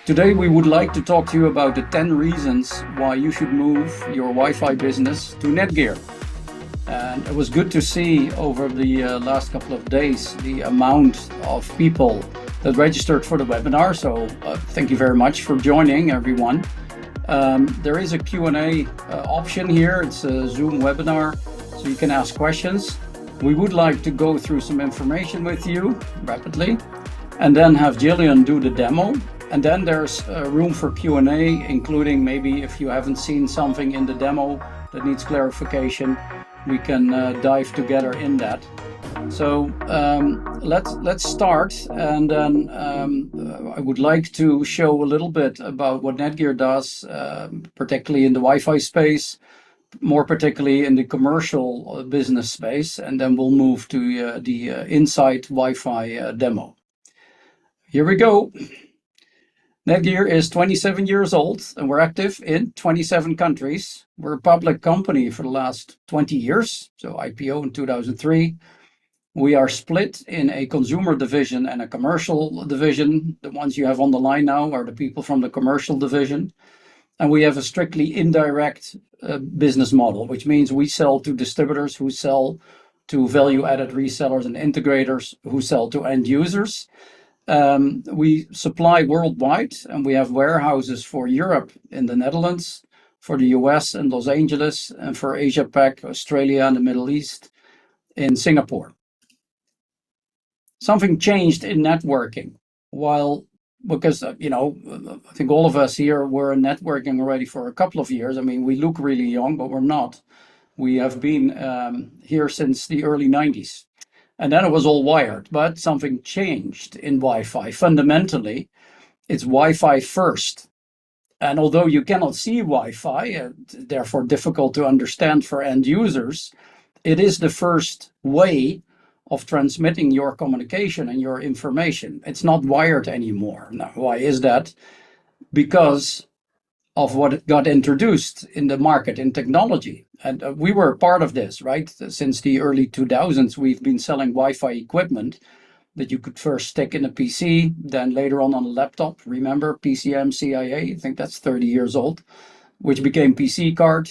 Today we would like to talk to you about the 10 reasons why you should move your Wi-Fi business to Netgear. And it was good to see over the last couple of days the amount of people that registered for the webinar. So thank you very much for joining, everyone. There is a Q&A option here. It's a Zoom webinar, so you can ask questions. We would like to go through some information with you rapidly, and then have Jillian do the demo. And then there's room for Q&A, including maybe if you haven't seen something in the demo that needs clarification, we can dive together in that. So let's start, and then I would like to show a little bit about what Netgear does, particularly in the Wi-Fi space, more particularly in the commercial business space, and then we'll move to the Inside Wi-Fi demo. Here we go. Netgear is 27 years old, and we're active in 27 countries. We're a public company for the last 20 years, so IPO in 2003. We are split in a consumer division and a commercial division. The ones you have on the line now are the people from the commercial division. And we have a strictly indirect business model, which means we sell to distributors who sell to value-added resellers and integrators who sell to end users. We supply worldwide, and we have warehouses for Europe in the Netherlands, for the US in Los Angeles, and for Asia Pac, Australia, and the Middle East in Singapore. Something changed in networking because I think all of us here were in networking already for a couple of years. I mean, we look really young, but we're not. We have been here since the early 90s. And then it was all wired, but something changed in Wi-Fi. Fundamentally, it's Wi-Fi first. And although you cannot see Wi-Fi, therefore difficult to understand for end users, it is the first way of transmitting your communication and your information. It's not wired anymore. Now, why is that? Because of what got introduced in the market in technology. And we were part of this, right? Since the early 2000s, we've been selling Wi-Fi equipment that you could first stick in a PC, then later on a laptop. Remember PCM, CIA, I think that's 30 years old, which became PC card.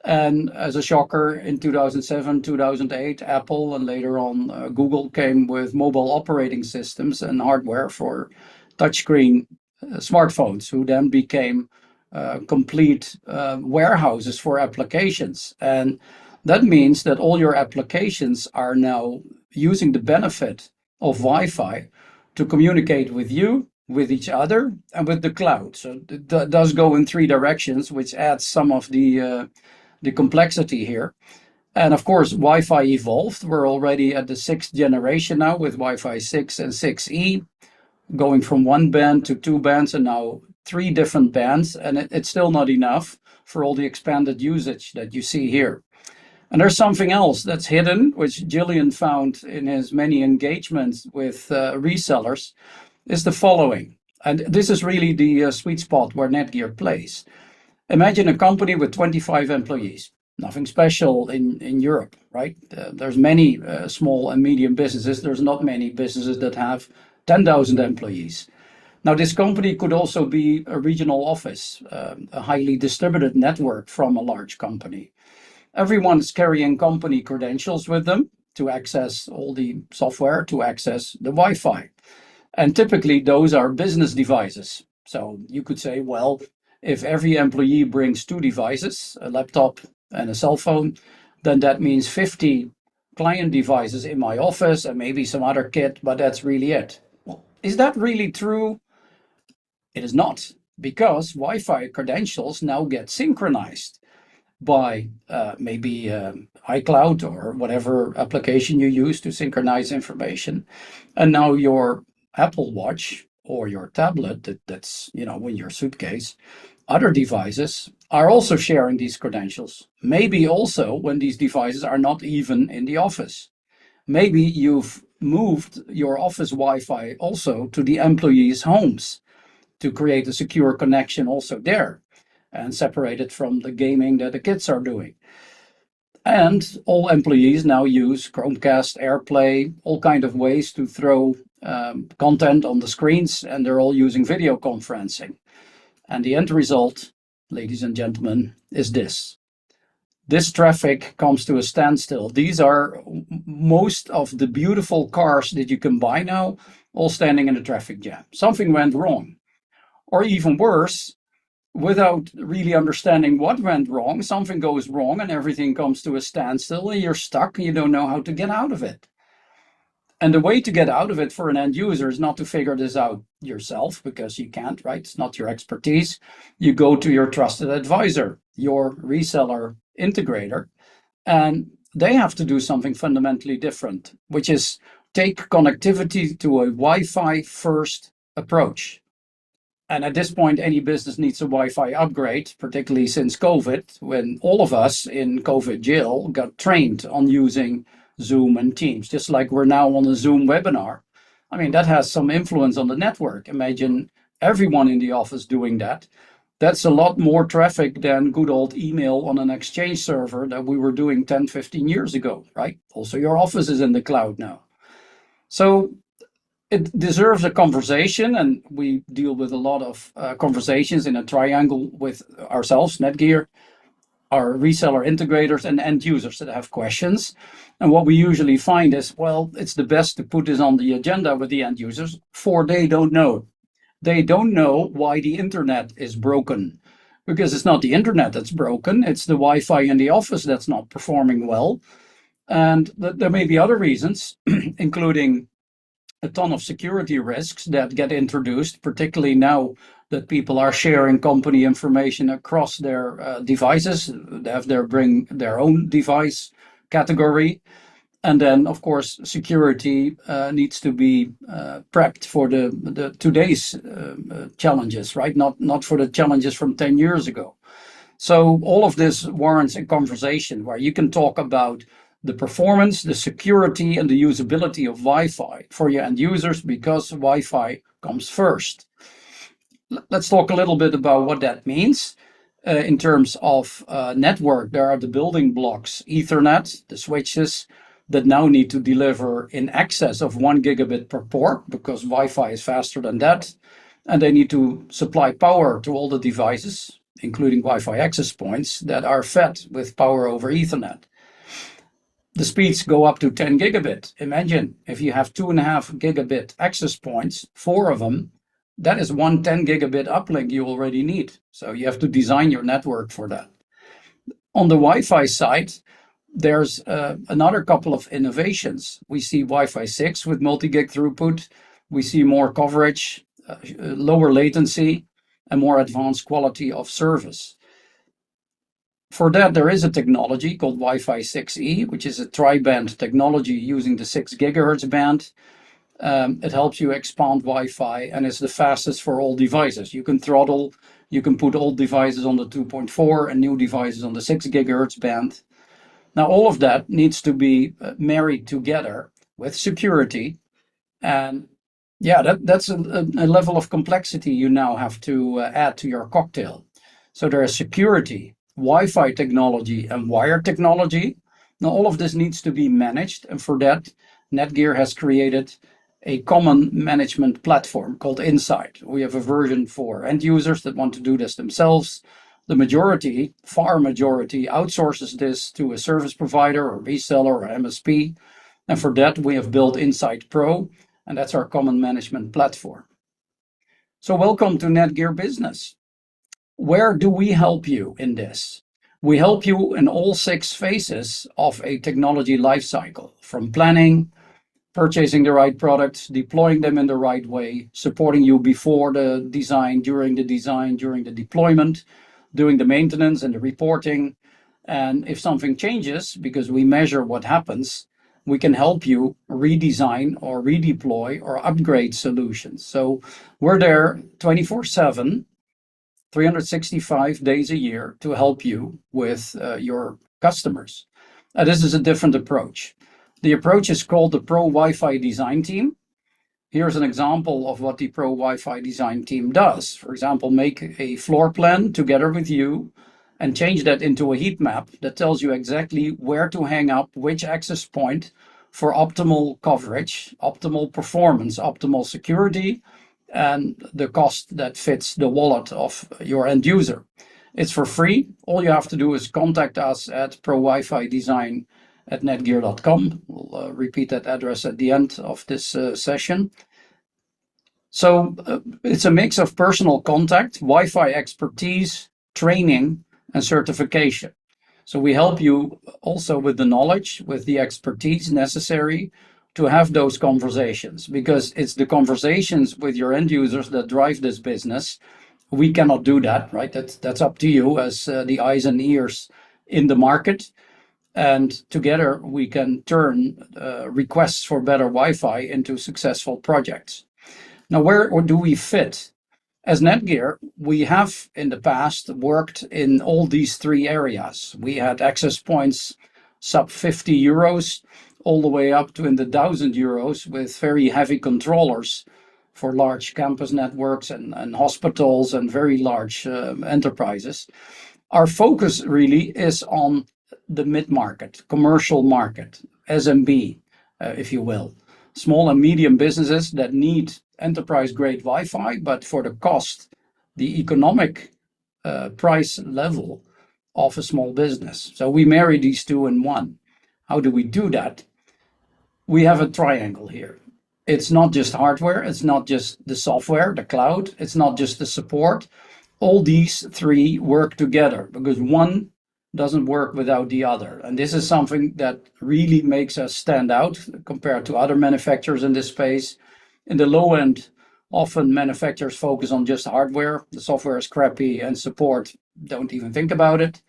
And as a shocker, in 2007, 2008, Apple and later on Google came with mobile operating systems and hardware for touchscreen smartphones, who then became complete warehouses for applications. And that means that all your applications are now using the benefit of Wi-Fi to communicate with you, with each other, and with the cloud. So it does go in three directions, which adds some of the complexity here. And of course, Wi-Fi evolved. We're already at the 6th generation now with Wi-Fi 6 and 6E, going from one band to two bands, and now 3 different bands, and it's still not enough for all the expanded usage that you see here. And there's something else that's hidden, which Jillian found in his many engagements with resellers, is the following. And this is really the sweet spot where Netgear plays. Imagine a company with 25 employees. Nothing special in Europe, right? There's many small and medium businesses. There's not many businesses that have 10,000 employees. Now, this company could also be a regional office, a highly distributed network from a large company. Everyone's carrying company credentials with them to access all the software, to access the Wi-Fi. And typically, those are business devices. So you could say, well, if every employee brings 2 devices, a laptop and a cell phone, then that means 50 client devices in my office and maybe some other kit, but that's really it. Well, is that really true? It is not, because Wi-Fi credentials now get synchronized by maybe iCloud or whatever application you use to synchronize information. And now your Apple Watch or your tablet that's in your suitcase, other devices are also sharing these credentials. Maybe also when these devices are not even in the office. Maybe you've moved your office Wi-Fi also to the employees' homes to create a secure connection also there and separate it from the gaming that the kids are doing. And all employees now use Chromecast, AirPlay, all kind of ways to throw content on the screens, and they're all using video conferencing. And the end result, ladies and gentlemen, is this. This traffic comes to a standstill. These are most of the beautiful cars that you can buy now, all standing in a traffic jam. Something went wrong. Or even worse, without really understanding what went wrong, something goes wrong and everything comes to a standstill and you're stuck and you don't know how to get out of it. And the way to get out of it for an end user is not to figure this out yourself, because you can't, right? It's not your expertise. You go to your trusted advisor, your reseller integrator, and they have to do something fundamentally different, which is take connectivity to a Wi-Fi first approach. And at this point, any business needs a Wi-Fi upgrade, particularly since COVID, when all of us in COVID jail got trained on using Zoom and Teams, just like we're now on a Zoom webinar. I mean, that has some influence on the network. Imagine everyone in the office doing that. That's a lot more traffic than good old email on an Exchange server that we were doing 10, 15 years ago, right? Also, your office is in the cloud now. So it deserves a conversation, and we deal with a lot of conversations in a triangle with ourselves, Netgear, our reseller integrators, and end users that have questions. And what we usually find is, well, it's the best to put this on the agenda with the end users, for they don't know. They don't know why the internet is broken, because it's not the internet that's broken, it's the Wi-Fi in the office that's not performing well. And there may be other reasons, including a ton of security risks that get introduced, particularly now that people are sharing company information across their devices. They have bring their own device category. And then, of course, security needs to be prepped for the today's challenges, right? Not for the challenges from 10 years ago. So all of this warrants a conversation where you can talk about the performance, the security, and the usability of Wi-Fi for your end users, because Wi-Fi comes first. Let's talk a little bit about what that means. In terms of network, there are the building blocks, Ethernet, the switches that now need to deliver in excess of 1 gigabit per port, because Wi-Fi is faster than that. And they need to supply power to all the devices, including Wi-Fi access points, that are fed with power over Ethernet. The speeds go up to 10 gigabit. Imagine if you have 2.5 gigabit access points, 4 of them, that is one 10 gigabit uplink you already need. So you have to design your network for that. On the Wi-Fi side, there's another couple of innovations. We see Wi-Fi 6 with multi-gig throughput. We see more coverage, lower latency, and more advanced quality of service. For that, there is a technology called Wi-Fi 6E, which is a tri-band technology using the 6 gigahertz band. It helps you expand Wi-Fi and is the fastest for all devices. You can throttle, you can put old devices on the 2.4 and new devices on the 6 gigahertz band. Now, all of that needs to be married together with security. And yeah, that's a level of complexity you now have to add to your cocktail. So there is security, Wi-Fi technology, and wire technology. Now, all of this needs to be managed. And for that, Netgear has created a common management platform called Insight. We have a version for end users that want to do this themselves. The majority, far majority, outsources this to a service provider or reseller or MSP. And for that, we have built Insight Pro, and that's our common management platform. So welcome to Netgear Business. Where do we help you in this? We help you in all 6 phases of a technology lifecycle, from planning, purchasing the right products, deploying them in the right way, supporting you before the design, during the deployment, doing the maintenance and the reporting. And if something changes, because we measure what happens, we can help you redesign or redeploy or upgrade solutions. So we're there 24/7, 365 days a year to help you with your customers. This is a different approach. The approach is called the Pro Wi-Fi Design Team. Here's an example of what the Pro Wi-Fi Design Team does. For example, make a floor plan together with you and change that into a heat map that tells you exactly where to hang up which access point for optimal coverage, optimal performance, optimal security, and the cost that fits the wallet of your end user. It's for free. All you have to do is contact us at prowifidesign@netgear.com. We'll repeat that address at the end of this session. So it's a mix of personal contact, Wi-Fi expertise, training, and certification. So we help you also with the knowledge, with the expertise necessary to have those conversations, because it's the conversations with your end users that drive this business. We cannot do that, right? That's up to you as the eyes and ears in the market. And together we can turn requests for better Wi-Fi into successful projects. Now, where do we fit? As Netgear, we have in the past worked in all these three areas. We had access points sub 50 euros, all the way up to in the 1,000 euros with very heavy controllers for large campus networks and hospitals and very large enterprises. Our focus really is on the mid-market, commercial market, SMB, if you will. Small and medium businesses that need enterprise-grade Wi-Fi, but for the cost, the economic price level of a small business. So we marry these two in one. How do we do that? We have a triangle here. It's not just hardware, it's not just the software, the cloud, it's not just the support. All these three work together because one doesn't work without the other. And this is something that really makes us stand out compared to other manufacturers in this space. In the low end, often manufacturers focus on just hardware. The software is crappy and support, don't even think about it.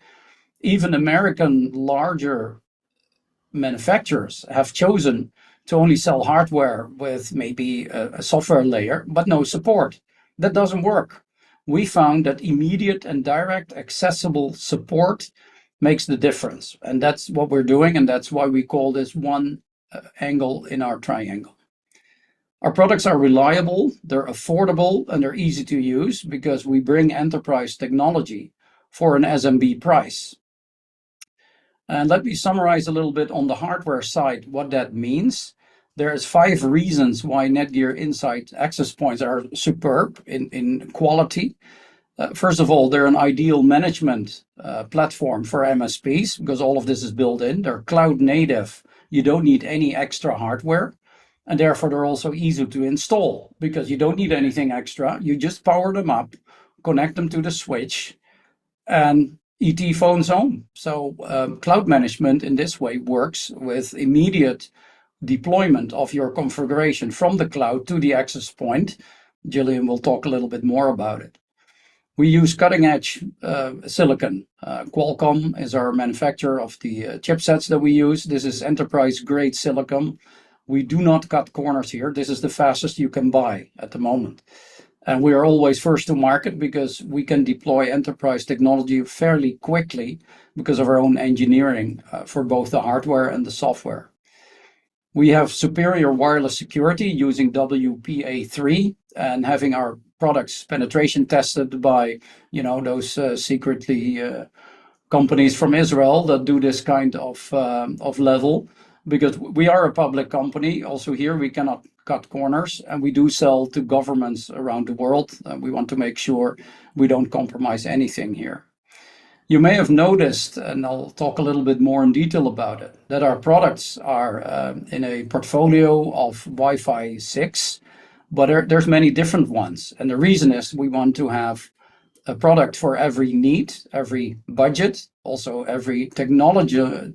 Even American larger manufacturers have chosen to only sell hardware with maybe a software layer, but no support. That doesn't work. We found that immediate and direct accessible support makes the difference. And that's what we're doing. And that's why we call this one angle in our triangle. Our products are reliable, they're affordable, and they're easy to use because we bring enterprise technology for an SMB price. And let me summarize a little bit on the hardware side what that means. There's 5 reasons why Netgear Insight access points are superb in quality. First of all, they're an ideal management platform for MSPs because all of this is built in. They're cloud native. You don't need any extra hardware. And therefore, they're also easy to install because you don't need anything extra. You just power them up, connect them to the switch, and ET phones home. So cloud management in this way works with immediate deployment of your configuration from the cloud to the access point. Gillian will talk a little bit more about it. We use cutting edge silicon. Qualcomm is our manufacturer of the chipsets that we use. This is enterprise grade silicon. We do not cut corners here. This is the fastest you can buy at the moment. And we are always first to market because we can deploy enterprise technology fairly quickly because of our own engineering for both the hardware and the software. We have superior wireless security using WPA3 and having our products penetration tested by, those secretly companies from Israel that do this kind of level. Because we are a public company, also here we cannot cut corners, and we do sell to governments around the world. We want to make sure we don't compromise anything here. You may have noticed, and I'll talk a little bit more in detail about it, that our products are in a portfolio of Wi-Fi 6, but there's many different ones. And the reason is we want to have a product for every need, every budget, also every technological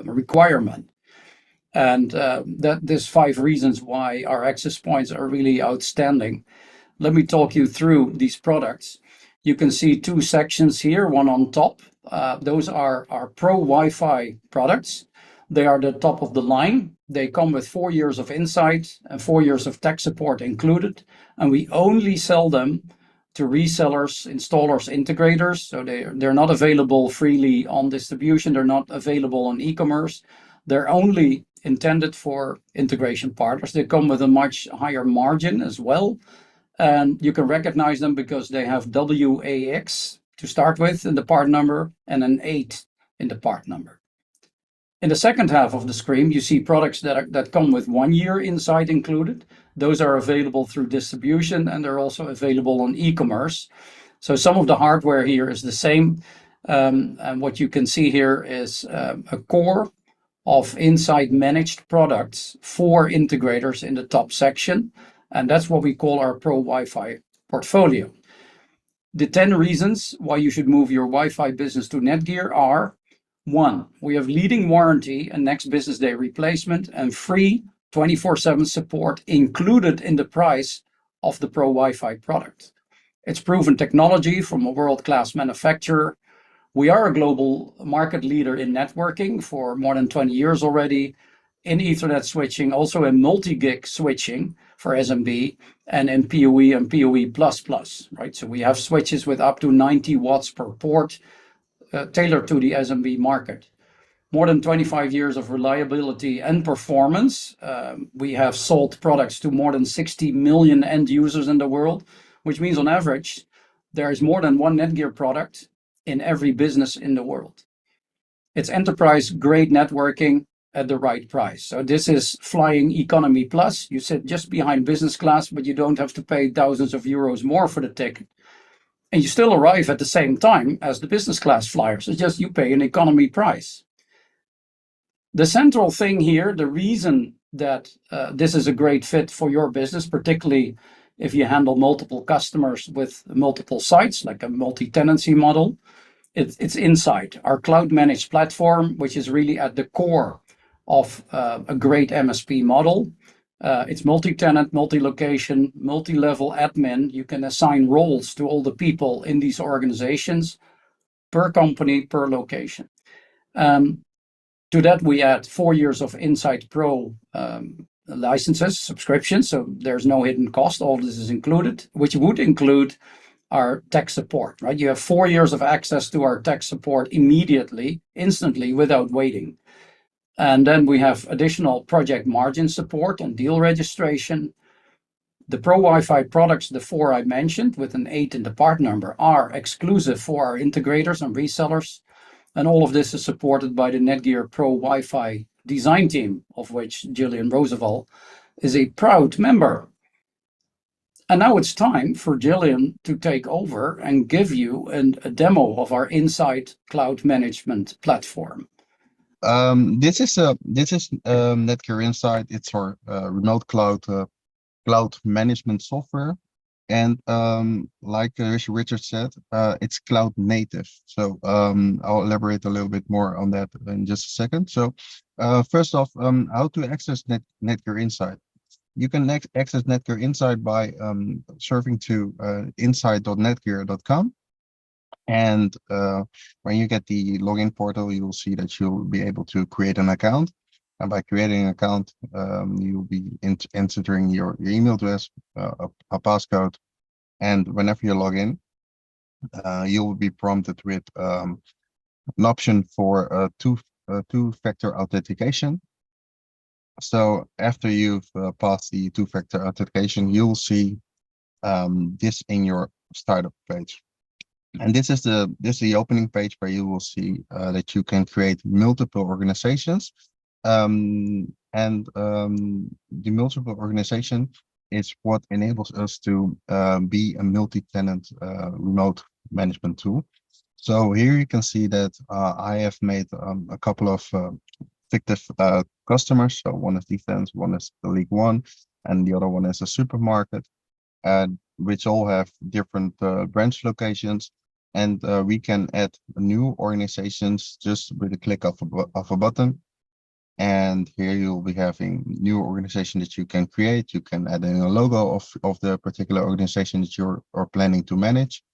requirement. And there's 5 reasons why our access points are really outstanding. Let me talk you through these products. You can see 2 sections here, one on top. Those are our Pro Wi-Fi products. They are the top of the line. They come with 4 years of Insight and 4 years of tech support included. And we only sell them to resellers, installers, integrators. So they're not available freely on distribution. They're not available on e-commerce. They're only intended for integration partners. They come with a much higher margin as well. And you can recognize them because they have WAX to start with in the part number and an 8 in the part number. In the second half of the screen, you see products that come with 1 year Insight included. Those are available through distribution, and they're also available on e-commerce. So some of the hardware here is the same. And what you can see here is a core of Insight managed products for integrators in the top section. And that's what we call our Pro Wi-Fi portfolio. The 10 reasons why you should move your Wi-Fi business to Netgear are: 1, we have leading warranty and next business day replacement and free 24/7 support included in the price of the Pro Wi-Fi product. It's proven technology from a world-class manufacturer. We are a global market leader in networking for more than 20 years already, in Ethernet switching, also in multi-gig switching for SMB, and in PoE and PoE++, right? So we have switches with up to 90 watts per port, tailored to the SMB market. More than 25 years of reliability and performance. We have sold products to more than 60 million end users in the world, which means on average, there is more than one Netgear product in every business in the world. It's enterprise-grade networking at the right price. So this is flying economy plus. You sit just behind business class, but you don't have to pay thousands of euros more for the ticket. And you still arrive at the same time as the business class flyers. It's just you pay an economy price. The central thing here, the reason that this is a great fit for your business, particularly if you handle multiple customers with multiple sites, like a multi-tenancy model, it's Insight, our cloud-managed platform, which is really at the core of a great MSP model. It's multi-tenant, multi-location, multi-level admin. You can assign roles to all the people in these organizations per company, per location. To that, we add 4 years of Insight Pro licenses, subscriptions, so there's no hidden cost. All this is included, which would include our tech support, right? You have 4 years of access to our tech support immediately, instantly, without waiting. And then we have additional project margin support and deal registration. The Pro Wi-Fi products, the 4 I mentioned, with an 8 in the part number, are exclusive for our integrators and resellers. And all of this is supported by the Netgear Pro Wi-Fi design team, of which Gillian Roosevelt is a proud member. And now it's time for Gillian to take over and give you a demo of our Insight cloud management platform. This is Netgear Insight. It's our remote cloud management software, and like Richard said, it's cloud native. So I'll elaborate a little bit more on that in just a second. So first off, how to access Netgear Insight. You can access Netgear Insight by surfing to insight.netgear.com. And when you get the login portal, you will see that you'll be able to create an account. And by creating an account, you'll be entering your email address, a passcode. And whenever you log in, you will be prompted with an option for two-factor authentication. So after you've passed the two-factor authentication, you'll see this in your startup page. And this is the opening page where you will see that you can create multiple organizations. The multiple organization is what enables us to be a multi-tenant remote management tool. So here you can see that I have made a couple of fictive customers. So one is defense, one is the League One, and the other one is a supermarket, which all have different branch locations. And we can add new organizations just with a click of a button. And here you'll be having new organization that you can create. You can add in a logo of the particular organization that you're planning to manage.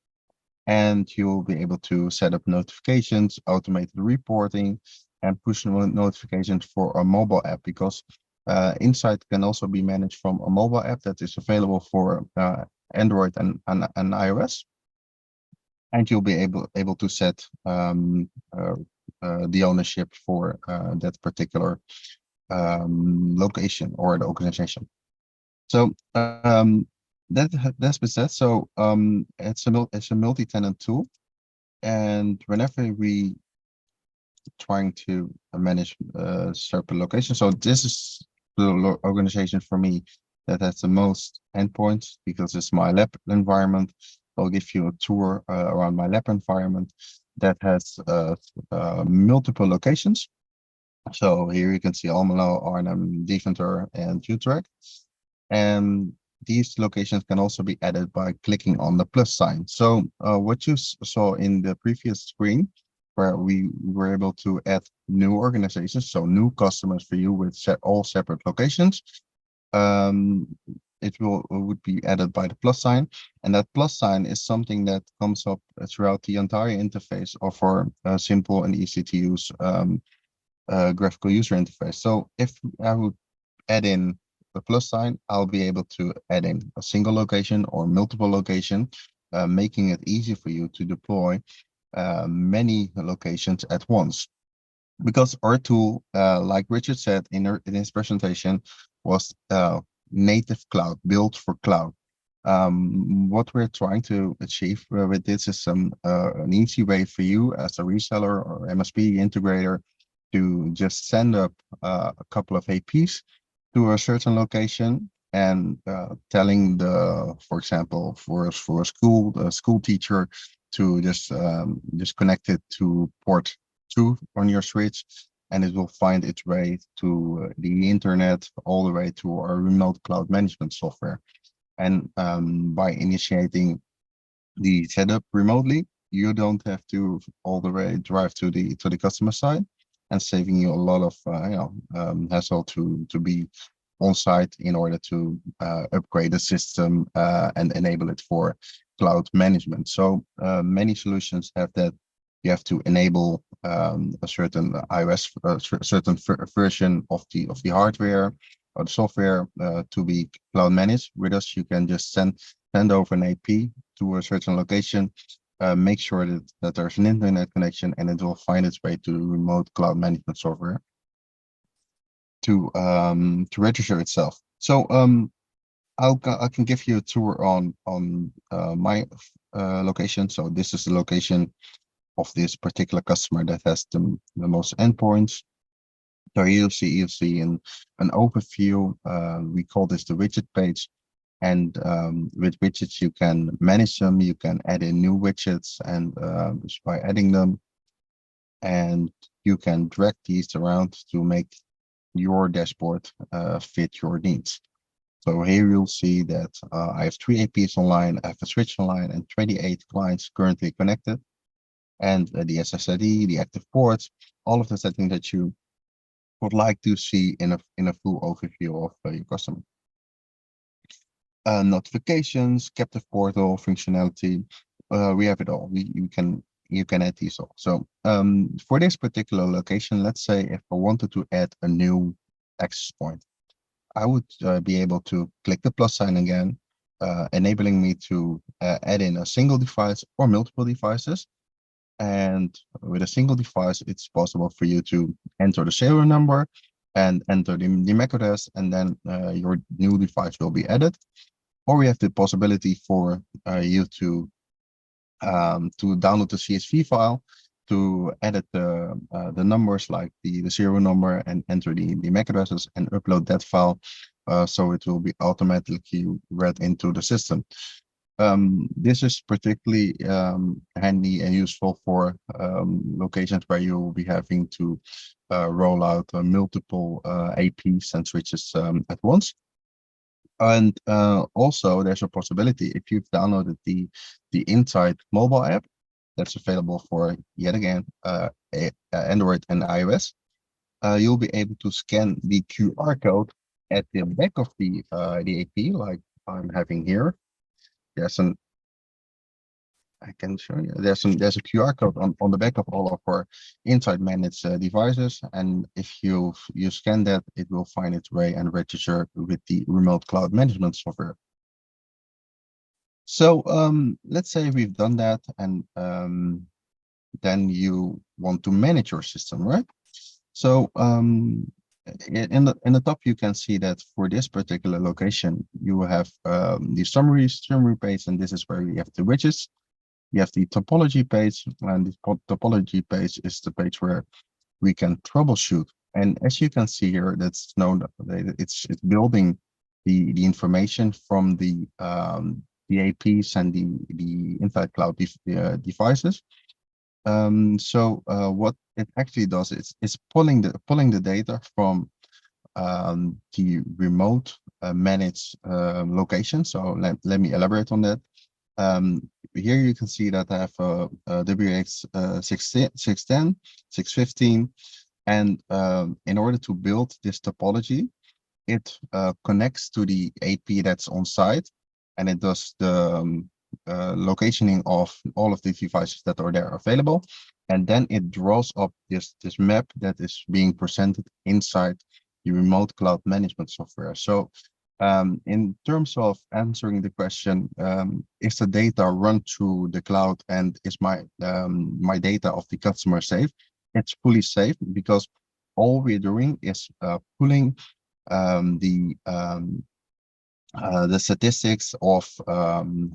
And you'll be able to set up notifications, automated reporting, and push notifications for a mobile app, because Insight can also be managed from a mobile app that is available for Android and iOS. And you'll be able to set the ownership for that particular location or the organization. So that's been said. So it's a multi-tenant tool, and whenever we trying to manage separate locations. So this is the organization for me that has the most endpoints because it's my lab environment. I'll give you a tour around my lab environment that has multiple locations. So here you can see Almelo, Arnhem, Deventer, and Utrecht. And these locations can also be added by clicking on the plus sign. So what you saw in the previous screen, where we were able to add new organizations, so new customers for you with all separate locations, um, it would be added by the plus sign. And that plus sign is something that comes up throughout the entire interface of our simple and easy to use graphical user interface. So if I would add in the plus sign, I'll be able to add in a single location or multiple location, making it easy for you to deploy many locations at once. Because our tool, like Richard said in his presentation, was native cloud, built for cloud. What we're trying to achieve with this is an easy way for you as a reseller or MSP integrator to just send up a couple of APs to a certain location and telling for example, for a school teacher to just connect it to port 2 on your switch, and it will find its way to the internet all the way to our remote cloud management software. And by initiating the setup remotely, you don't have to all the way drive to the customer side, and saving you a lot of hassle to be on site in order to upgrade the system and enable it for cloud management. So many solutions have that. You have to enable a certain iOS, certain version of the hardware or the software to be cloud managed. With us, you can just send over an AP to a certain location, make sure that there's an internet connection, and it will find its way to remote cloud management software to register itself. So I can give you a tour on my location. So this is the location of this particular customer that has the most endpoints. So you'll see in an overview. We call this the widget page. And with widgets, you can manage them. You can add in new widgets, and just by adding them, and you can drag these around to make your dashboard fit your needs. So here you'll see that I have 3 APs online, I have a switch online, and 28 clients currently connected. And the SSID, the active ports, all of the settings that you would like to see in a full overview of your customer. Notifications, captive portal functionality, we have it all. You can add these all. So for this particular location, let's say if I wanted to add a new access point, I would be able to click the plus sign again, enabling me to add in a single device or multiple devices. And with a single device, it's possible for you to enter the serial number and enter the MAC address, and then your new device will be added. Or we have the possibility for you to download the CSV file, to edit the numbers like the serial number and enter the MAC addresses and upload that file, so it will be automatically read into the system. This is particularly handy and useful for locations where you will be having to roll out multiple APs and switches at once. And also, there's a possibility if you've downloaded the Insight mobile app that's available for, yet again, Android and iOS, you'll be able to scan the QR code at the back of the AP, like I'm having here. I can show you. There's a QR code on the back of all of our Insight managed devices, and if you scan that, it will find its way and register with the remote cloud management software. So let's say we've done that, and then you want to manage your system, right? So in the top, you can see that for this particular location, you have the summary page, and this is where you have the widgets. You have the topology page, and the topology page is the page where we can troubleshoot. And as you can see here, that's known that it's building the information from the APs and the inside cloud devices. So what it actually does is pulling the data from the remote managed location. So let me elaborate on that. Here you can see that I have a WX 610, 615, and in order to build this topology, it connects to the AP that's on site, and it does the locationing of all of the devices that are there available, and then it draws up this map that is being presented inside the remote cloud management software. So in terms of answering the question, is the data run through the cloud and is my data of the customer safe? It's fully safe because all we're doing is pulling the statistics of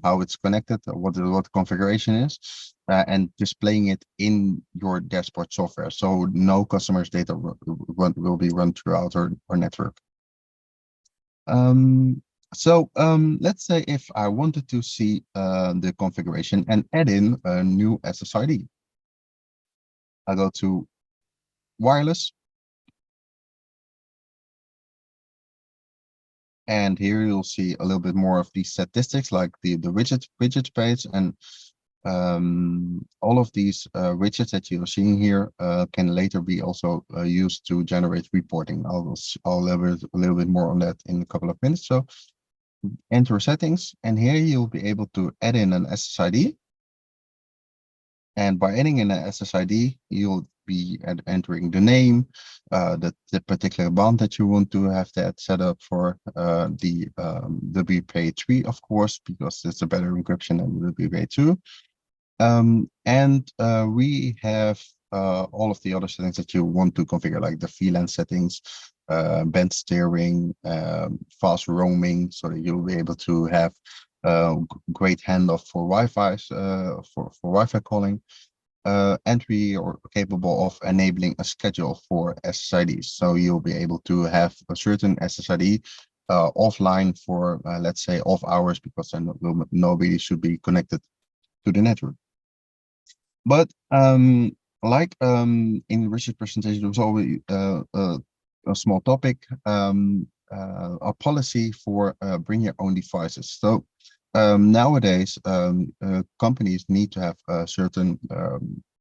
how it's connected, what the configuration is, and displaying it in your dashboard software. So no customer's data will be run throughout our network. Let's say if I wanted to see the configuration and add in a new SSID, I go to wireless. And here you'll see a little bit more of these statistics, like the widget page, and all of these widgets that you're seeing here can later be also used to generate reporting. I'll elaborate a little bit more on that in a couple of minutes. So enter settings, and here you'll be able to add in an SSID. And by adding in an SSID, you'll be entering the name, the particular band that you want to have that set up for the WPA3, of course, because it's a better encryption than the WPA2. And we have all of the other settings that you want to configure, like the VLAN settings, band steering, fast roaming, so that you'll be able to have great handoff for Wi-Fi, for Wi-Fi calling. And we are capable of enabling a schedule for SSIDs. So you'll be able to have a certain SSID offline for, let's say, off hours, because then nobody should be connected to the network. But like in Richard's presentation, there was always a small topic, a policy for bring your own devices. So nowadays, companies need to have a certain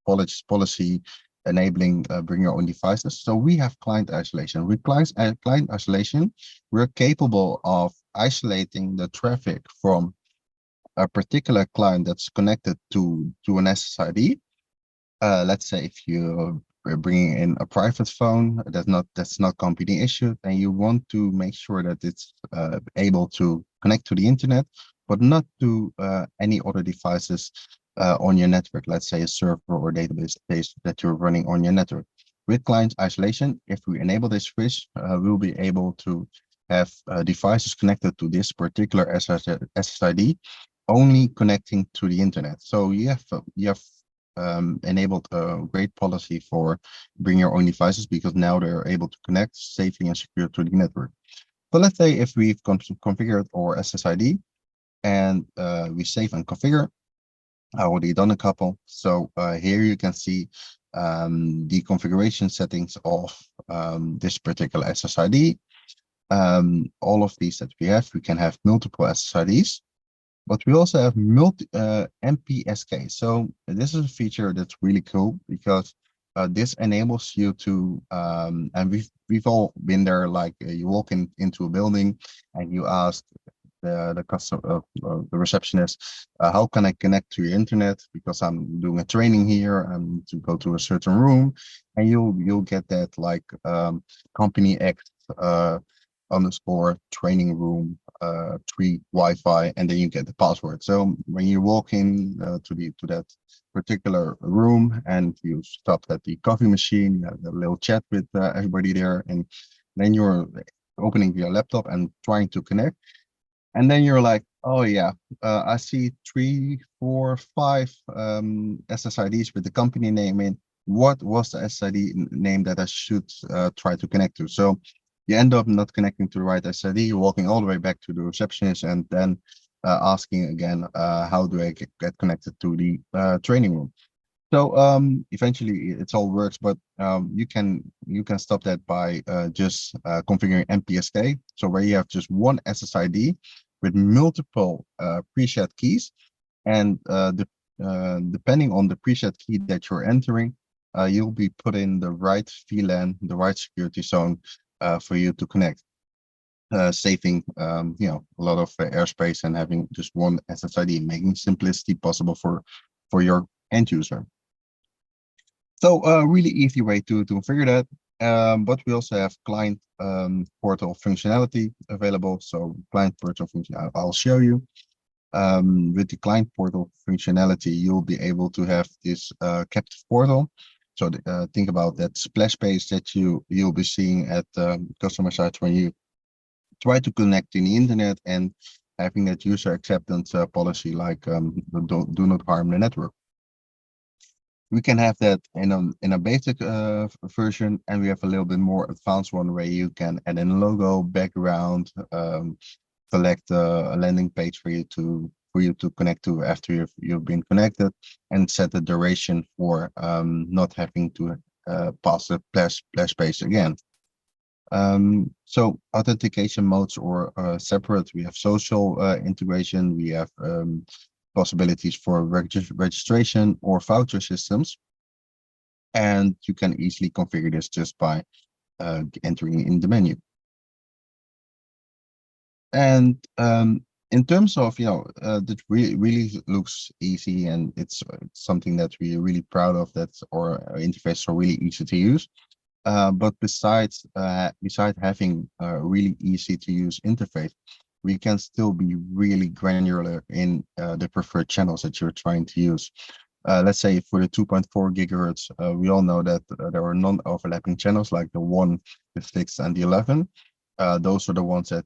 policy enabling bring your own devices. So we have client isolation. With client isolation, we're capable of isolating the traffic from a particular client that's connected to an SSID. Let's say if you are bringing in a private phone that's not company issued, and you want to make sure that it's able to connect to the internet, but not to any other devices on your network. Let's say a server or database that you're running on your network. With client isolation, if we enable this switch, we'll be able to have devices connected to this particular SSID only connecting to the internet. So you have enabled a great policy for bring your own devices, because now they're able to connect safely and secure to the network. So let's say if we've configured our SSID and we save and configure, I already done a couple. So here you can see the configuration settings of this particular SSID. All of these that we can have multiple SSIDs. But we also have multi MPSK. So this is a feature that's really cool, because this enables you to, and we've all been there. Like you walk into a building and you ask the customer, the receptionist, how can I connect to your internet? Because I'm doing a training here, and to go to a certain room, and you'll get that like company X underscore training room 3 Wi-Fi, and then you get the password. So when you walk in to that particular room and you stop at the coffee machine, you have a little chat with everybody there, and then you're opening your laptop and trying to connect, and then you're like, oh yeah, I see 3, 4, 5 SSIDs with the company name in. what was the SID name that I should try to connect to. So you end up not connecting to the right SID, walking all the way back to the receptionist, and then asking again, how do I get connected to the training room? So eventually it all works, but you can stop that by just configuring MPSK. So where you have just one SSID with multiple preset keys, and depending on the preset key that you're entering, you'll be put in the right VLAN, the right security zone for you to connect, saving a lot of airspace and having just one SSID, making simplicity possible for your end user. So really easy way to configure that. But we also have client portal functionality available. So client portal function, I'll show you. With the client portal functionality, you'll be able to have this captive portal. So think about that splash page that you'll be seeing at customer sites when you try to connect to the internet, and having that user acceptance policy like do not harm the network. We can have that in a basic version, and we have a little bit more advanced one where you can add in a logo, background, select a landing page for you to connect to after you've been connected, and set the duration for not having to pass the splash page again. So authentication modes or separate. We have social integration. We have possibilities for registration or voucher systems, and you can easily configure this just by entering in the menu. And in terms of that really looks easy, and it's something that we're really proud of, that our interface are really easy to use. But besides having a really easy to use interface, we can still be really granular in the preferred channels that you're trying to use. Let's say for the 2.4 gigahertz, we all know that there are non-overlapping channels like the 1, the 6, and the 11. Those are the ones that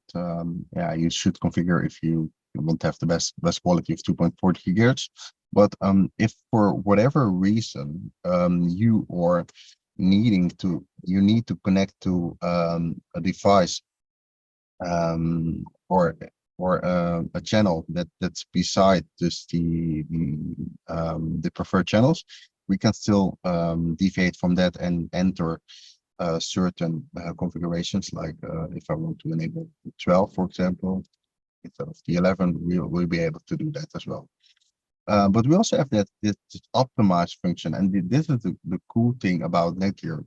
you should configure if you want to have the best quality of 2.4 gigahertz. But if for whatever reason you need to connect to a device or a channel that's beside just the preferred channels, we can still deviate from that and enter certain configurations, like if I want to enable 12, for example, instead of the 11, we'll be able to do that as well. But we also have this optimize function, and this is the cool thing about Netgear.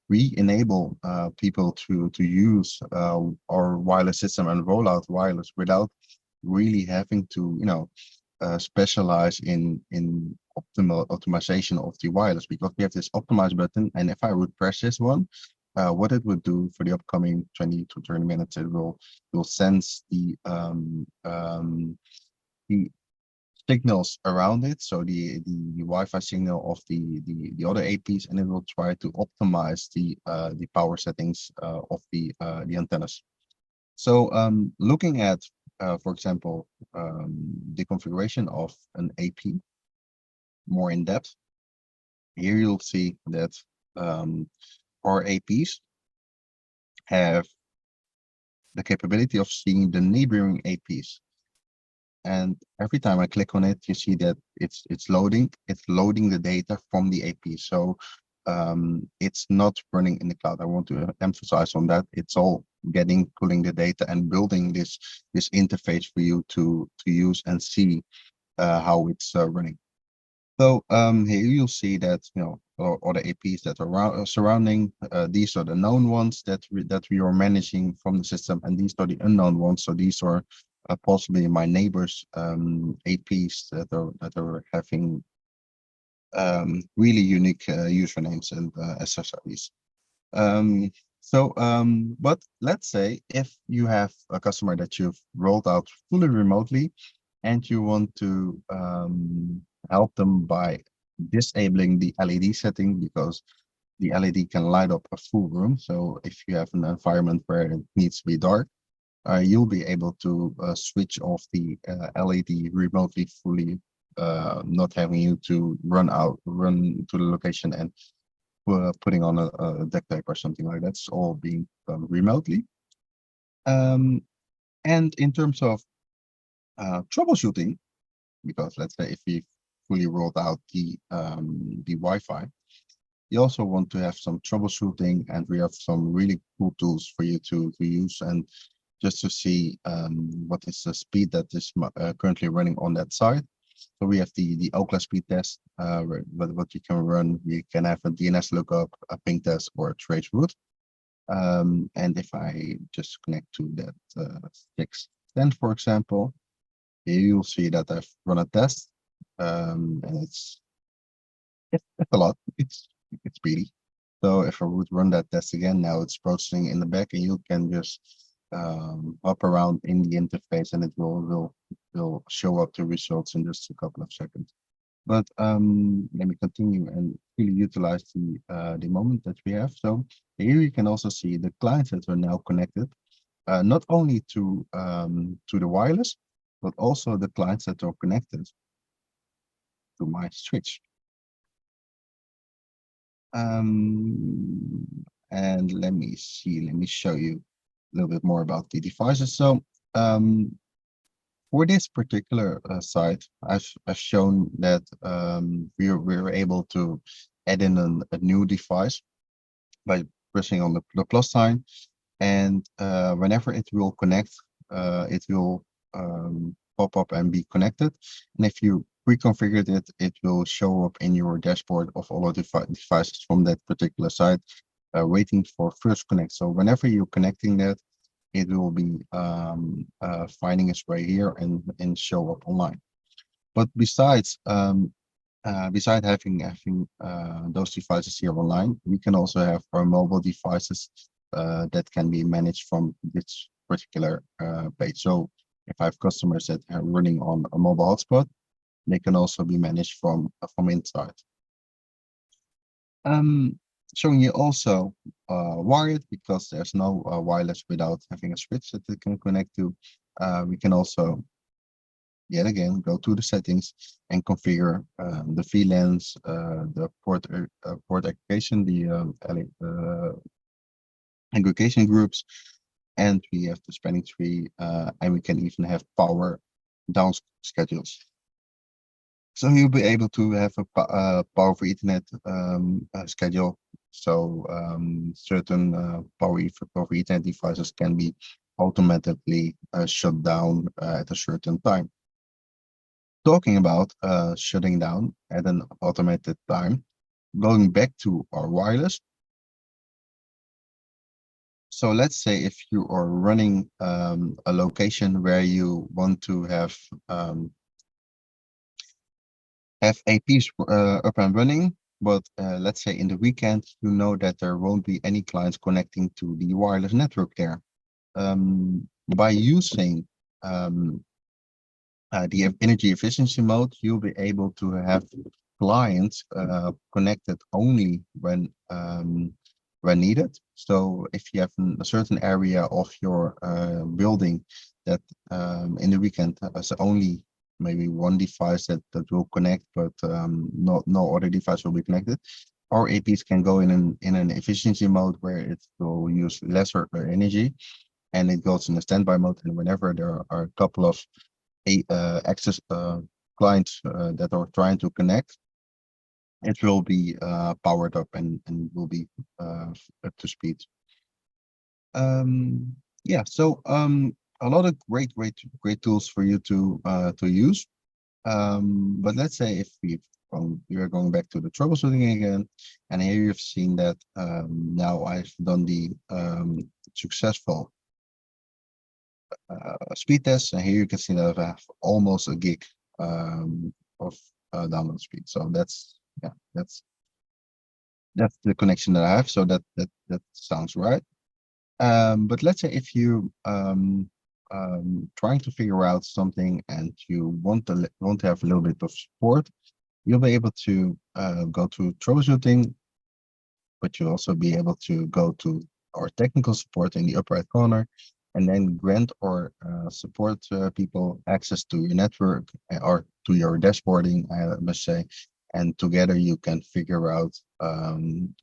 We enable people to use our wireless system and roll out wireless without really having to specialize in optimal optimization of the wireless, because we have this optimize button, and if I would press this one, what it would do for the upcoming 20 to 30 minutes, it will sense the signals around it, so the Wi-Fi signal of the other APs, and it will try to optimize the power settings of the antennas. So looking at for example the configuration of an AP more in depth, here you'll see that our APs have the capability of seeing the neighboring APs. And every time I click on it, you see that it's loading the data from the AP. So it's not running in the cloud. I want to emphasize on that. It's all pulling the data and building this interface for you to use and see how it's running. So here you'll see that all the APs that are surrounding. These are the known ones that we are managing from the system, and these are the unknown ones. So these are possibly my neighbors' APs that are having really unique usernames and SSIDs. But let's say if you have a customer that you've rolled out fully remotely, and you want to help them by disabling the LED setting, because the LED can light up a full room. So if you have an environment where it needs to be dark, you'll be able to switch off the LED remotely fully not having you to run to the location and putting on a deck type or something like that. It's all being done remotely. And in terms of troubleshooting, because let's say if we fully rolled out the Wi-Fi, you also want to have some troubleshooting, and we have some really cool tools for you to use and just to see what is the speed that is currently running on that side. So we have the Ookla speed test, what you can run. You can have a DNS lookup, a ping test, or a trace route. And if I just connect to that 610, for example, here you'll see that I've run a test, and it's a lot. It's speedy. So if I would run that test again, now it's processing in the back, and you can just hop around in the interface, and it will show up the results in just a couple of seconds. But let me continue and really utilize the moment that we have. So here you can also see the clients that are now connected, not only to the wireless, but also the clients that are connected to my switch. And let me show you a little bit more about the devices. So for this particular site, I've shown that we're able to add in a new device by pressing on the plus sign, and whenever it will connect, it will pop up and be connected. And if you pre-configured it, it will show up in your dashboard of all of the devices from that particular site, waiting for first connect. So whenever you're connecting that, it will be finding its way here and show up online. But besides having those devices here online, we can also have our mobile devices that can be managed from this particular page. So if I have customers that are running on a mobile hotspot, they can also be managed from inside. Showing you also wired, because there's no wireless without having a switch that it can connect to. We can also, yet again, go to the settings and configure the VLANs, the port aggregation, the aggregation groups, and we have the spanning tree, and we can even have power down schedules. So you'll be able to have a power over Ethernet schedule. So certain power over Ethernet devices can be automatically shut down at a certain time. Talking about shutting down at an automated time, going back to our wireless. So let's say if you are running a location where you want to have APs up and running, but let's say in the weekend, you know that there won't be any clients connecting to the wireless network there. By using the energy efficiency mode, you'll be able to have clients connected only when needed. So if you have a certain area of your building that in the weekend has only maybe one device that will connect, but no other device will be connected, our APs can go in an efficiency mode where it will use lesser energy, and it goes in a standby mode. And whenever there are a couple of access clients that are trying to connect, it will be powered up and will be up to speed. Yeah, so a lot of great tools for you to use. But let's say if we are going back to the troubleshooting again, and here you've seen that now I've done the successful speed test, and here you can see that I have almost a gig of download speed. So that's the connection that I have. So that sounds right. But let's say if you trying to figure out something and you want to have a little bit of support, you'll be able to go to troubleshooting, but you'll also be able to go to our technical support in the upper right corner, and then grant or support people access to your network or to your dashboarding, I must say, and together you can figure out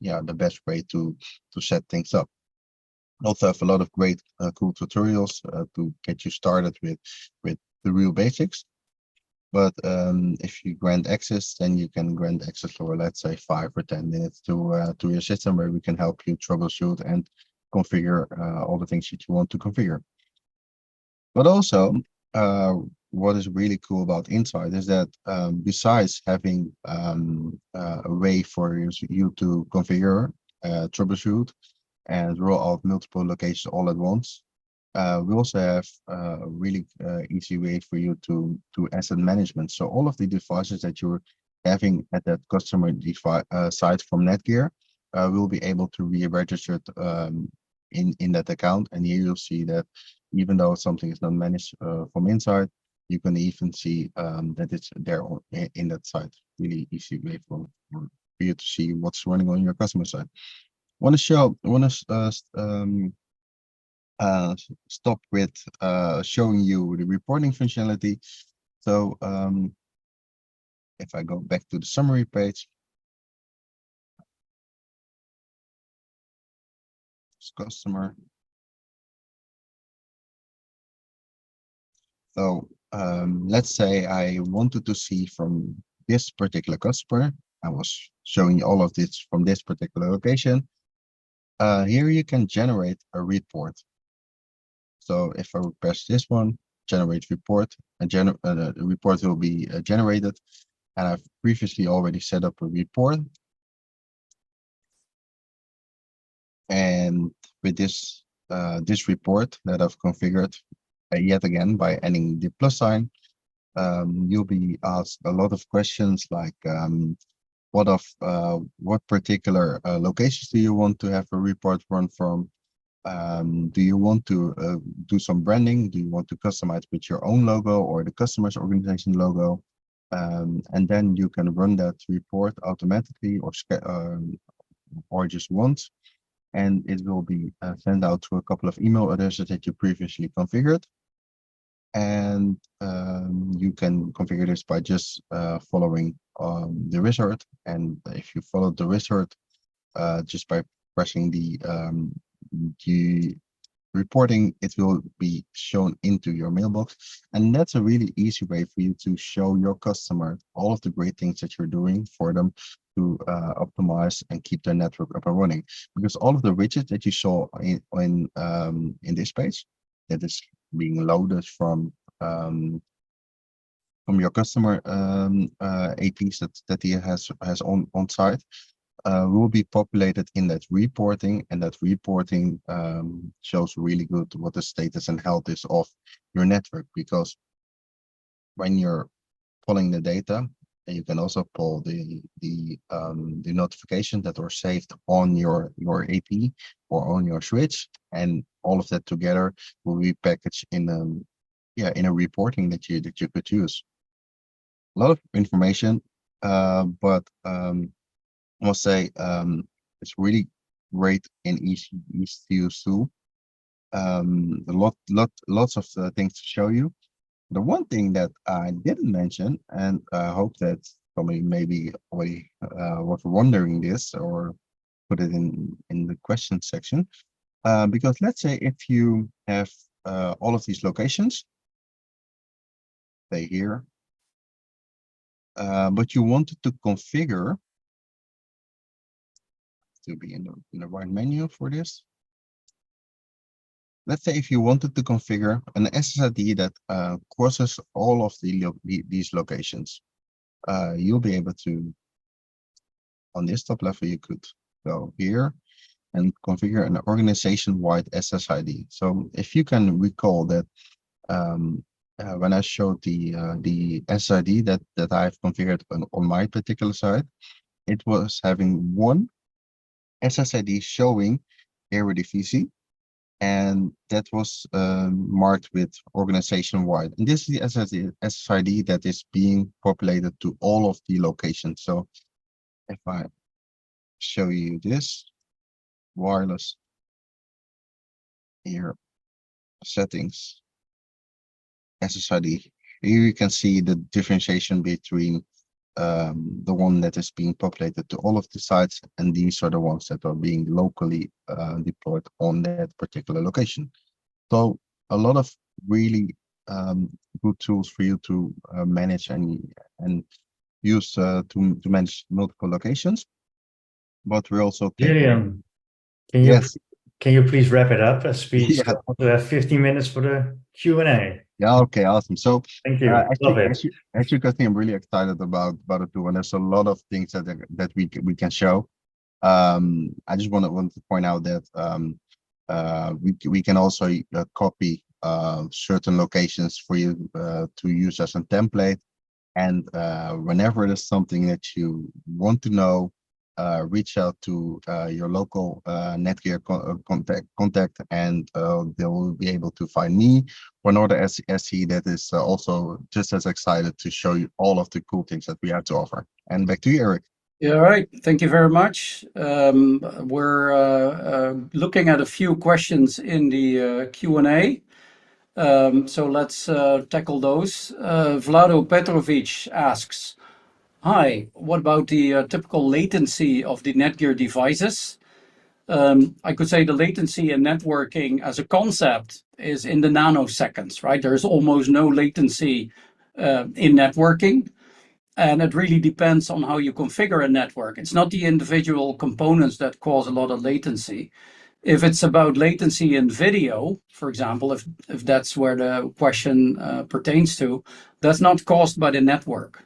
yeah, the best way to set things up. Also have a lot of great cool tutorials to get you started with the real basics. But if you grant access, then you can grant access for, let's say, 5 or 10 minutes to your system, where we can help you troubleshoot and configure all the things that you want to configure. But also, uh, what is really cool about Insight is that besides having a way for you to configure, troubleshoot, and roll out multiple locations all at once, we also have a really easy way for you to asset management. So all of the devices that you're having at that customer site from Netgear will be able to be registered in that account. And here you'll see that even though something is not managed from inside, you can even see that it's there in that site. Really easy way for you to see what's running on your customer side. Want to stop with showing you the reporting functionality. So if I go back to the summary page, customer. So let's say I wanted to see from this particular customer. I was showing you all of this from this particular location. Here you can generate a report. So if I would press this one, generate report, and the report will be generated. And I've previously already set up a report. And with this this report that I've configured yet again by adding the plus sign, you'll be asked a lot of questions like what particular locations do you want to have a report run from? Do you want to do some branding? Do you want to customize with your own logo or the customer's organization logo? And then you can run that report automatically or just once, and it will be sent out to a couple of email addresses that you previously configured. And you can configure this by just following the wizard. And if you follow the wizard, just by pressing the reporting, it will be shown into your mailbox. And that's a really easy way for you to show your customer all of the great things that you're doing for them to optimize and keep their network up and running. Because all of the widgets that you saw in this page, that is being loaded from your customer APs that he has on site, will be populated in that reporting, and that reporting shows really good what the status and health is of your network. Because when you're pulling the data, you can also pull the notifications that are saved on your AP or on your switch, and all of that together will be packaged in in a reporting that you could use. A lot of information, but I must say it's really great and easy to use too. Lots of things to show you. The one thing that I didn't mention, and I hope that somebody maybe already was wondering this or put it in the question section, because let's say if you have all of these locations, say here, but you wanted to configure to be in the right menu for this. Let's say if you wanted to configure an SSID that crosses all of these locations, you'll be able to, on this top level, you could go here and configure an organization-wide SSID. So if you can recall that when I showed the SSID that I've configured on my particular site, it was having one SSID showing Eredivisie, and that was marked with organization-wide. And this is the SSID that is being populated to all of the locations. So if I show you this wireless here, settings, SSID, Here you can see the differentiation between the one that is being populated to all of the sites, and these are the ones that are being locally deployed on that particular location. So a lot of really good tools for you to manage and use to manage multiple locations. But we're also capable. Julian, can you Yes. can you please wrap it up as we Yeah. still want to have 15 minutes for the Q&A? Yeah. Okay. Awesome. So Thank you. Love actually, it. as you can see, I'm really excited about the tool, and there's a lot of things that we can show. I just want to point out that we can also copy certain locations for you to use as a template. And whenever there's something that you want to know, reach out to your local Netgear contact, and they will be able to find me or another SE that is also just as excited to show you all of the cool things that we have to offer. And back to you, Eric. Yeah, all right. Thank you very much. We're looking at a few questions in the Q&A. So let's tackle those. Vlado Petrovic asks, hi, what about the typical latency of the Netgear devices? I could say the latency in networking as a concept is in the nanoseconds, right? There's almost no latency in networking. And it really depends on how you configure a network. It's not the individual components that cause a lot of latency. If it's about latency in video, for example, if that's where the question pertains to, that's not caused by the network.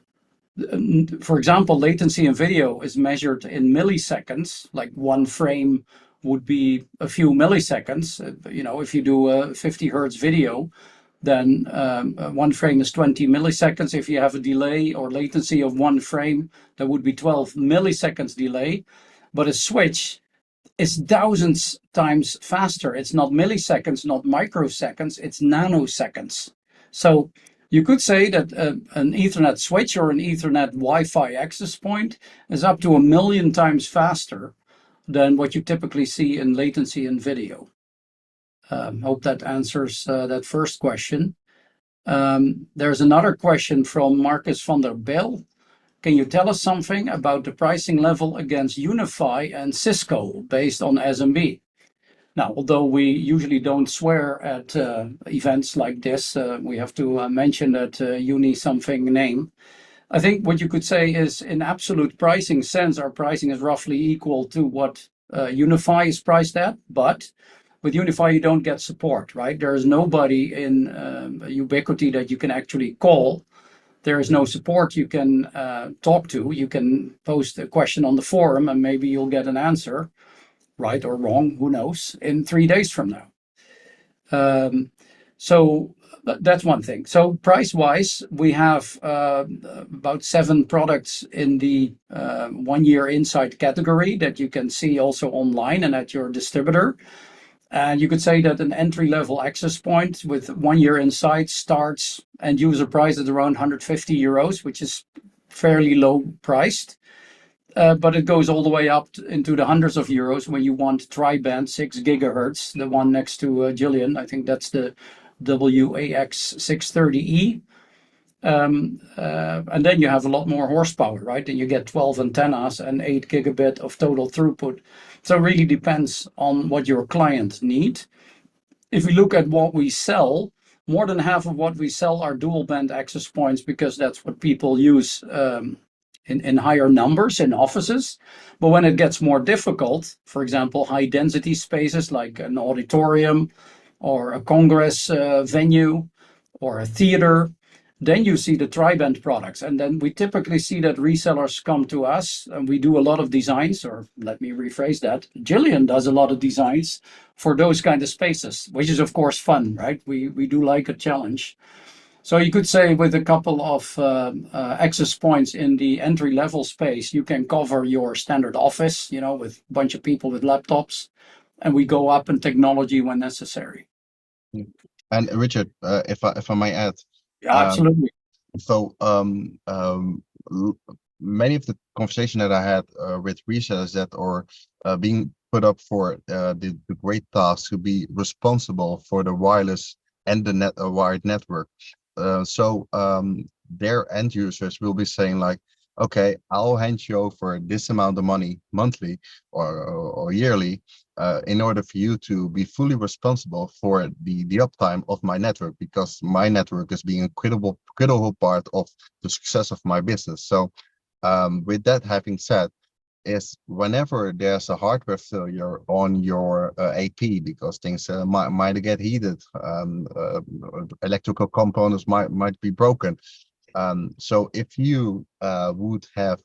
For example, latency in video is measured in milliseconds, like one frame would be a few milliseconds. If you do a 50 hertz video, then one frame is 20 milliseconds. If you have a delay or latency of one frame, that would be 12 milliseconds delay. But a switch is thousands times faster. It's not milliseconds, not microseconds, it's nanoseconds. So you could say that an Ethernet switch or an Ethernet Wi-Fi access point is up to 1 million times faster than what you typically see in latency in video. Hope that answers that first question. There's another question from Marcus van der Bijl. Can you tell us something about the pricing level against Unify and Cisco based on SMB? Now, although we usually don't swear at events like this, we have to mention that Uni something name. I think what you could say is in absolute pricing sense, our pricing is roughly equal to what Unify is priced at, but with Unify, you don't get support, right? There is nobody in Ubiquiti that you can actually call. There is no support you can talk to. You can post a question on the forum and maybe you'll get an answer, right or wrong, who knows, in 3 days from now. So that's one thing. So price-wise, we have about 7 products in the 1 year insight category that you can see also online and at your distributor. And you could say that an entry-level access point with 1 year insight starts end user price at around 150 euros, which is fairly low priced. But it goes all the way up into the hundreds of euros when you want tri-band 6 gigahertz, the one next to Gillian. I think that's the WAX630E. And then you have a lot more horsepower, right? And you get 12 antennas and 8 gigabit of total throughput. So it really depends on what your client needs. If we look at what we sell, more than half of what we sell are dual band access points because that's what people use in higher numbers in offices. But when it gets more difficult, for example, high density spaces like an auditorium or a congress venue or a theater, then you see the tri-band products. And then we typically see that resellers come to us and we do a lot of designs, or let me rephrase that. Gillian does a lot of designs for those kind of spaces, which is of course fun, right? We do like a challenge. So you could say with a couple of access points in the entry level space, you can cover your standard office, with a bunch of people with laptops, and we go up in technology when necessary. And Richard, if I may add, yeah, absolutely. So many of the conversation that I had with resellers that are being put up for the great task to be responsible for the wireless and the wired network, so their end users will be saying like, okay, I'll hand you over this amount of money monthly or yearly in order for you to be fully responsible for the uptime of my network, because my network is being a critical part of the success of my business. So with that having said, is whenever there's a hardware failure on your AP, because things might get heated, electrical components might be broken. So if you would have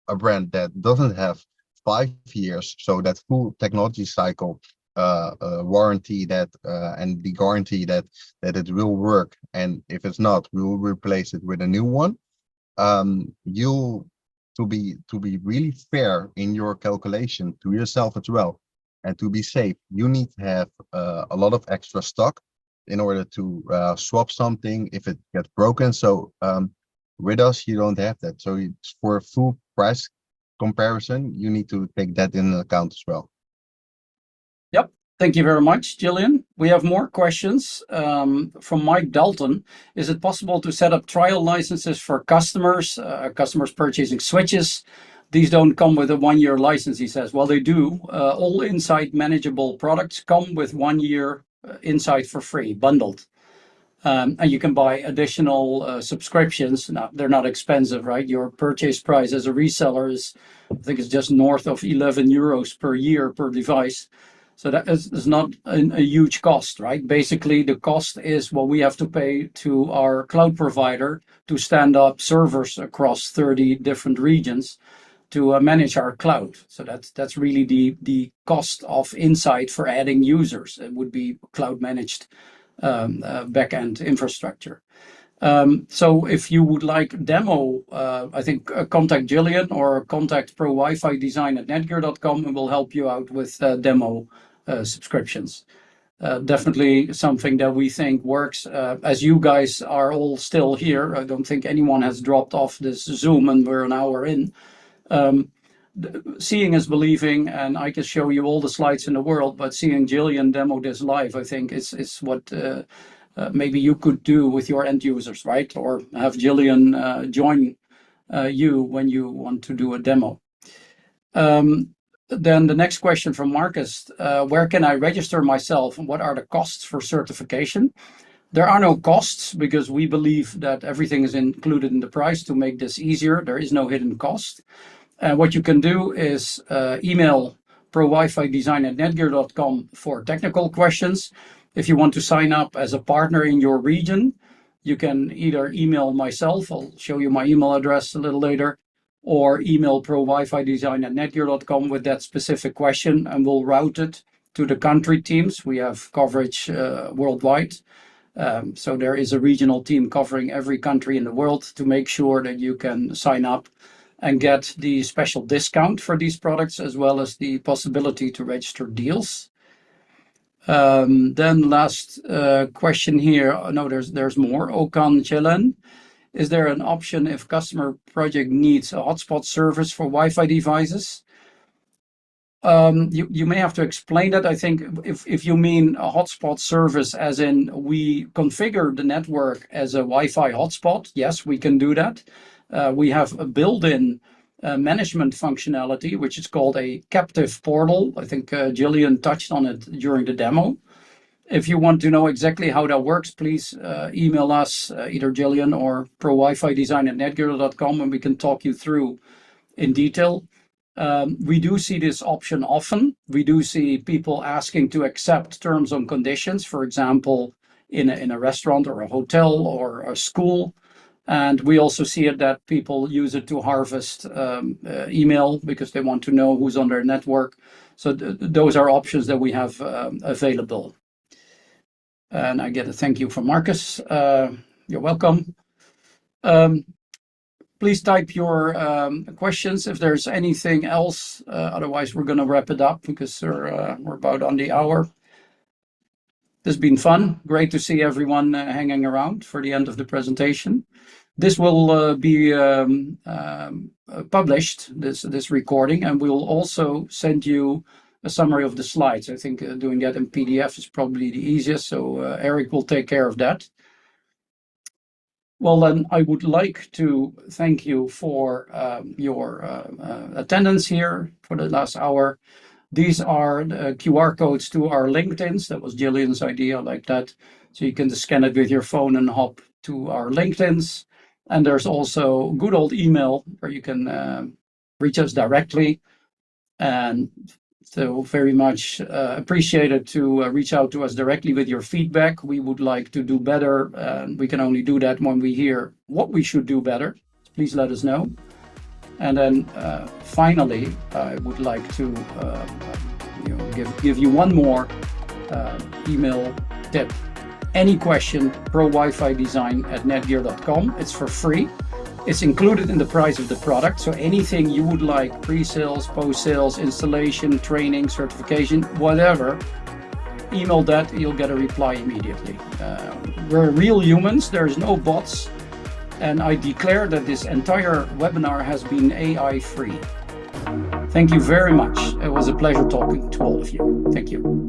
a brand that doesn't have 5 years, so that full technology cycle warranty that and the guarantee that it will work, and if it's not, we will replace it with a new one. You to be really fair in your calculation to yourself as well, and to be safe, you need to have a lot of extra stock in order to swap something if it gets broken. So with us, you don't have that. So it's for a full price comparison, you need to take that into account as well. Yep. Thank you very much, Gillian. We have more questions from Mike Dalton. Is it possible to set up trial licenses for customers purchasing switches? These don't come with a 1-year license, he says. Well, they do. All Insight manageable products come with 1 year Insight for free, bundled. And you can buy additional subscriptions. Now, they're not expensive, right? Your purchase price as a reseller is, I think it's just north of 11 euros per year per device. So that is not a huge cost, right? Basically, the cost is what we have to pay to our cloud provider to stand up servers across 30 different regions to manage our cloud. So that's really the cost of Insight for adding users. It would be cloud managed backend infrastructure. So if you would like demo, I think contact Gillian or contact pro-wifi-design@netgear.com and we'll help you out with demo subscriptions. Definitely something that we think works. As you guys are all still here, I don't think anyone has dropped off this Zoom and we're an hour in. Seeing is believing, and I can show you all the slides in the world, but seeing Gillian demo this live, I think is what maybe you could do with your end users, right? Or have Gillian join you when you want to do a demo. Then the next question from Marcus, where can I register myself and what are the costs for certification? There are no costs because we believe that everything is included in the price to make this easier. There is no hidden cost. And what you can do is email pro-wifi-design@netgear.com for technical questions. If you want to sign up as a partner in your region, you can either email myself, I'll show you my email address a little later, or email pro-wifi-design@netgear.com with that specific question, and we'll route it to the country teams. We have coverage worldwide. So there is a regional team covering every country in the world to make sure that you can sign up and get the special discount for these products, as well as the possibility to register deals. Then last question here. No, there's more. Okan Chelen. Is there an option if customer project needs a hotspot service for Wi-Fi devices? You may have to explain that. I think if you mean a hotspot service as in we configure the network as a Wi-Fi hotspot, yes, we can do that. We have a built-in management functionality, which is called a captive portal. I think Gillian touched on it during the demo. If you want to know exactly how that works, please email us, either Gillian or pro-wifi-design@netgear.com, and we can talk you through in detail. We do see this option often. We do see people asking to accept terms and conditions, for example, in a restaurant or a hotel or a school. And we also see it that people use it to harvest email because they want to know who's on their network. So those are options that we have available. And I get a thank you from Marcus. You're welcome. Please type your questions if there's anything else. Otherwise, we're going to wrap it up because we're about on the hour. This has been fun. Great to see everyone hanging around for the end of the presentation. This will be published, this recording, and we'll also send you a summary of the slides. I think doing that in PDF is probably the easiest, so Eric will take care of that. Well, then I would like to thank you for your attendance here for the last hour. These are the QR codes to our LinkedIn's. That was Gillian's idea, like that. So you can just scan it with your phone and hop to our LinkedIn's. And there's also good old email where you can reach us directly. And so very much appreciated to reach out to us directly with your feedback. We would like to do better. We can only do that when we hear what we should do better. Please let us know. And then finally, I would like to give you one more email tip. Any question, pro Wi-Fi design at netgear.com. It's for free. It's included in the price of the product. So anything you would like, pre-sales, post-sales, installation, training, certification, whatever, email that, you'll get a reply immediately. We're real humans, there's no bots. And I declare that this entire webinar has been AI free. Thank you very much. It was a pleasure talking to all of you. Thank you.